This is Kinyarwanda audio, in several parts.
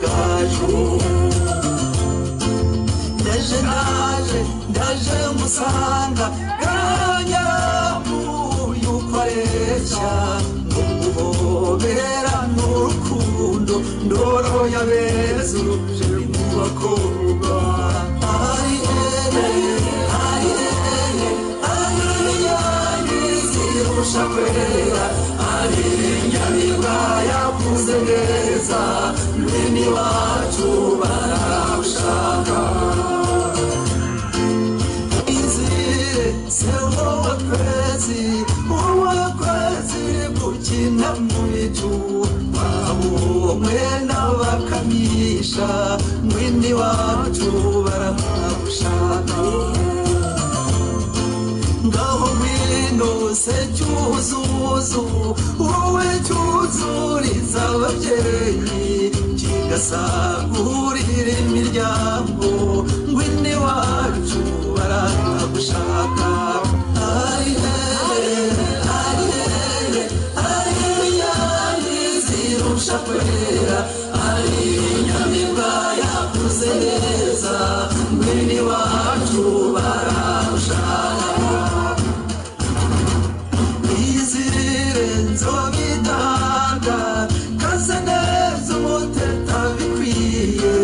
kacu ndaje musanga kanyamuye ukoresha nguhobera n'urukundo ndoro yabezu mu bakobwa ari zirusha kwera ari nyabirwa yakuze neza mwini wacu baragushaka uwakwezi gukina mu bicu wabumwe n'abakamisha mwini wacu baragushaka ngaho ngwino se cyuzuzo wowe cyuzuriza ababyeyi kigasagurira imiryango mwini wacu baragushaka zirusha kwera ari nyamibwa yakuze neza mwini wacu baragushaka izirire nzobitanga kaze neza umuteta bikwiye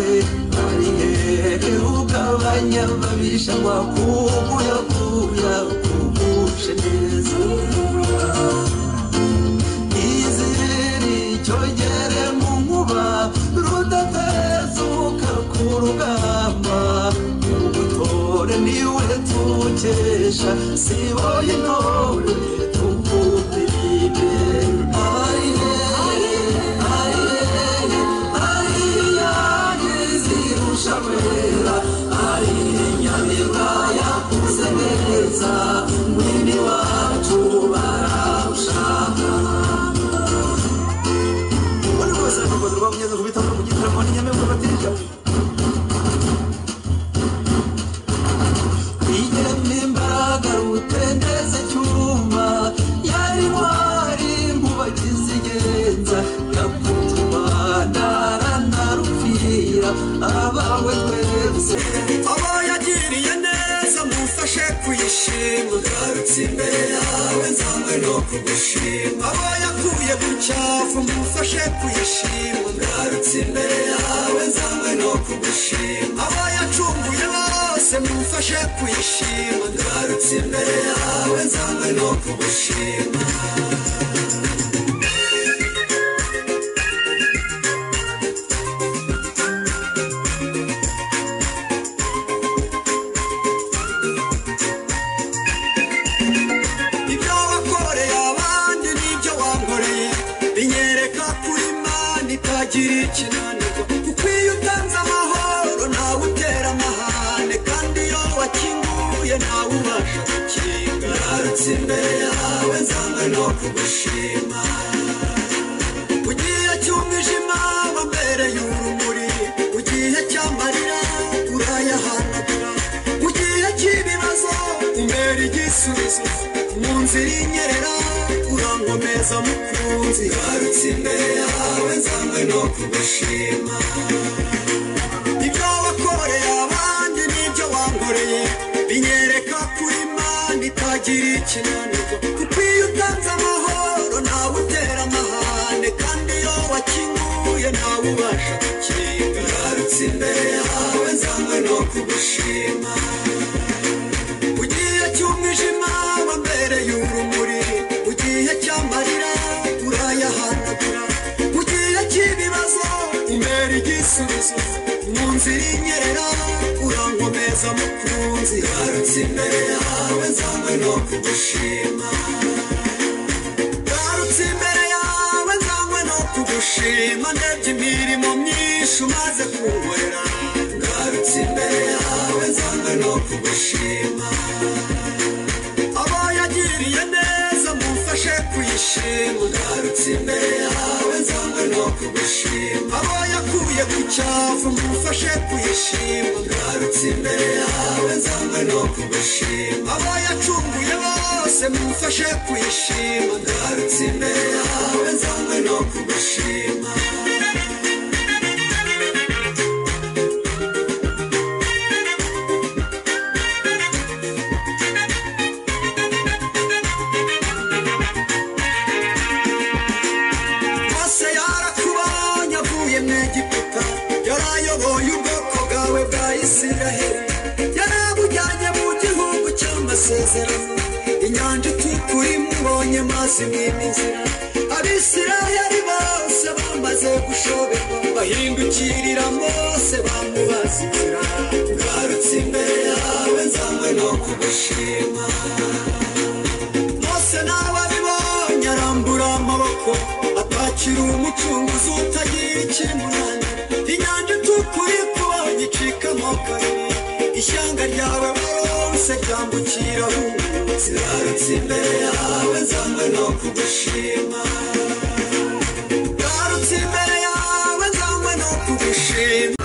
ari hehe ugabanya babisha wakubuya kubushe neza cyogere mu nkuba rudatezuka ku rugamba ubutore niwe tukesha siboye intore tukubirire zirusha kwera ari nyabirwa yakuze neza mwini wacu baragushaka mugeze kubitamo mu gitaramo n'inyamibwa batirya igiremo imbaraga rutendeze cyuma yari ntwari nkubagize igenza yakutuma ndaranarupfira abawe twese abo yagiriye neza mufashe kuyishima ngarutse imbere yawe nzanywe no kugushima abo yakuye ku cyavu mufashe kuyishima ngarutse imbere yawe nzanywe no kugushima abo yacunguye bose mufashe kuyishima ngarutse imbere yawe nzanywe no kugushima kuko iyo utanze amahoro ntawe utera amahane kandi iyo wakinguye ntawe ubasha gukinga ngarutse imbere yawe nzanywe no kugushima mu gihe cy'umwijima wambereye urumuri mu gihe cy'amarira urayahanagura mu gihe cy'ibibazo umbera igisubizo mu nzira inyerera urankomeza mukunzi ngarutse imbere yawe nzanywe no kugushima ibyo wakoreye abandi n'ibyo wankoreye binyereka kuri Imana itagira ikinanirwa kuko iyo utanze amahoro ntawe utera amahane kandi iyo wakinguye ntawe ubasha gukinga ngarutse imbere yawe nzanywe no kugushima mu gihe cy'umwijima wambereye urumuri mu gihe cy'amarira urayahanagura mu gihe cy'ibibazo umbera igisubizo mu nzira inyerera urankomeza mukunzi ngarutse imbere yawe nzanywe no kugushima ngarutse imbere yawe nzanywe no kugushima ndebye imirimo myinshi umaze kunkorera ngarutse imbere yawe nzanywe no kugushima abo yagiriye neza mufashe kuyishima ngarutse imbere yawe nzanywe no kugushima abo yakuye ku cyavu mufashe kuyishima ngarutse imbere yawe nzanywe no kugushima abo yacunguye bose mufashe kuyishima ngarutse imbere yawe nzanywe no kugushima Egiputa yarayoboye ubwoko bwawe bwa Isiraheli yarabujyanye mu gihugu cy'amasezerano inyanja itukura imubonye mazi mw'inzira Abisiraheli bose bamaze gushoberwa bahindukirira Mose bamubaza inzira ngarutse imbere yawe nzanywe no kugushima Mose n'ababibonye arambura amaboko atakira umucunguzi utagira ikimunani inyanja itukura ikubonye icikamo kabiri ishyanga ryawe bose ryambukira bungutse ngarutse imbere yawe nzanywe no kugushima ngarutse imbere yawe nzanywe no kugushima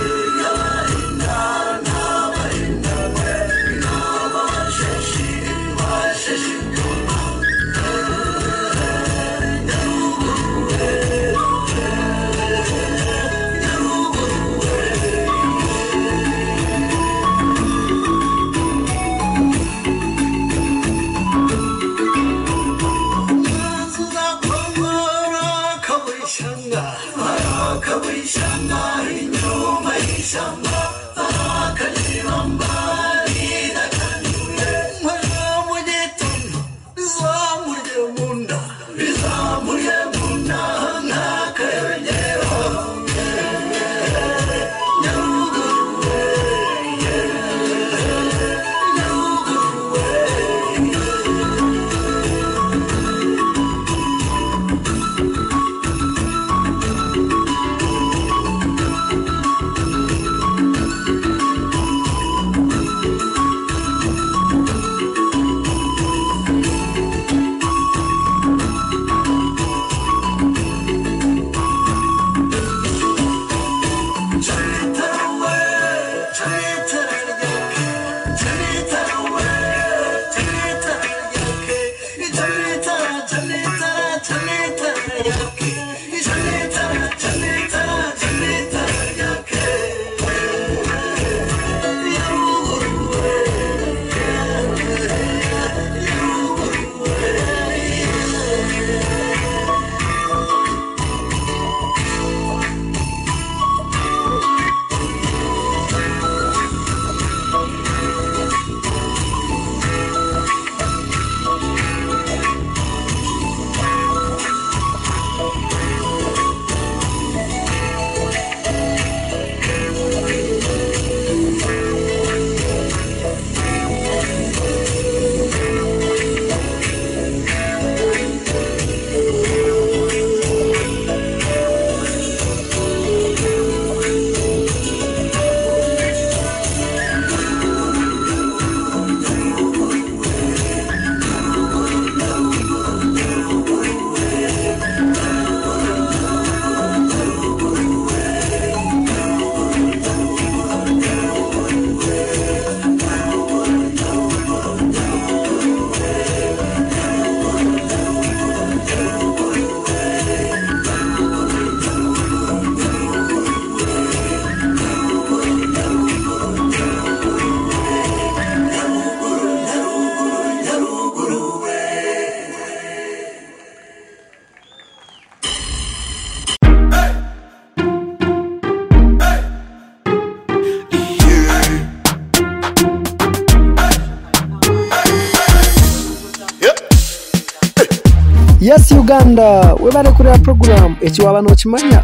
Yes Uganda, we bari kuri program ekiwaba no kimanya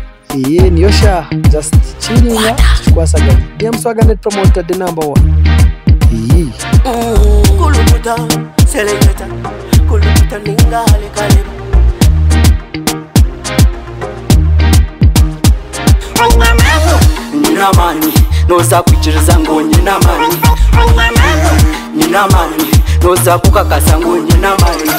niyo sha just chilling tukwasaga ya Mswagane promoter the number 1 kulubuta selector kulubuta ningale kale nina mani noza kuchiriza ngo nina mani nina mani noza kukakasa ngo nina mani